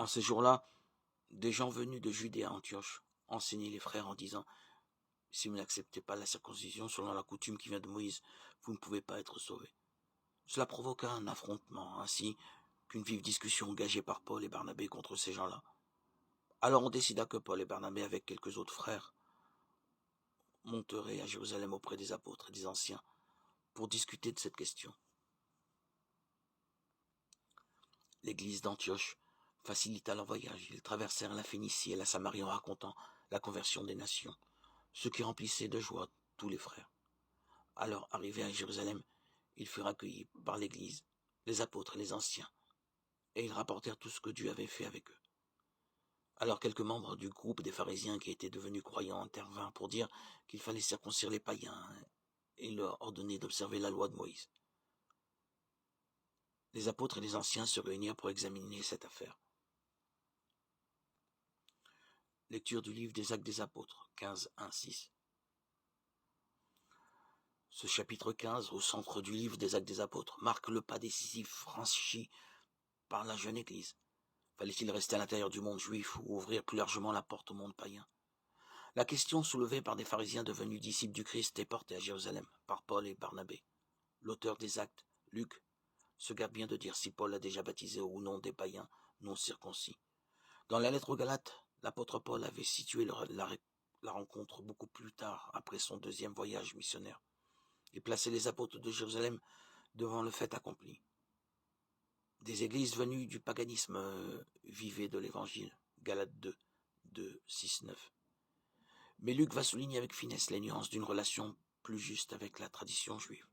En ces jours-là, des gens venus de Judée à Antioche enseignaient les frères en disant: si vous n'acceptez pas la circoncision selon la coutume qui vient de Moïse, vous ne pouvez pas être sauvés. Cela provoqua un affrontement, ainsi qu'une vive discussion engagée par Paul et Barnabé contre ces gens-là. Alors on décida que Paul et Barnabé, avec quelques autres frères, monteraient à Jérusalem auprès des apôtres et des anciens pour discuter de cette question. L'église d'Antioche facilita leur voyage. Ils traversèrent la Phénicie et la Samarie en racontant la conversion des nations, ce qui remplissait de joie tous les frères. Alors, arrivés à Jérusalem, ils furent accueillis par l'Église, les apôtres et les anciens, et ils rapportèrent tout ce que Dieu avait fait avec eux. Alors quelques membres du groupe des pharisiens qui étaient devenus croyants intervinrent pour dire qu'il fallait circoncire les païens et leur ordonner d'observer la loi de Moïse. Les apôtres et les anciens se réunirent pour examiner cette affaire. Lecture du livre des Actes des Apôtres, 15, 1, 6. Ce chapitre 15, au centre du livre des Actes des Apôtres, marque le pas décisif franchi par la jeune Église. Fallait-il rester à l'intérieur du monde juif ou ouvrir plus largement la porte au monde païen? La question soulevée par des pharisiens devenus disciples du Christ est portée à Jérusalem par Paul et Barnabé. L'auteur des Actes, Luc, se garde bien de dire si Paul a déjà baptisé ou non des païens non circoncis. Dans la lettre aux Galates, l'apôtre Paul avait situé la rencontre beaucoup plus tard, après son deuxième voyage missionnaire. Il plaçait les apôtres de Jérusalem devant le fait accompli. Des églises venues du paganisme vivaient de l'évangile. Galates 2, 6, 9. Mais Luc va souligner avec finesse les nuances d'une relation plus juste avec la tradition juive.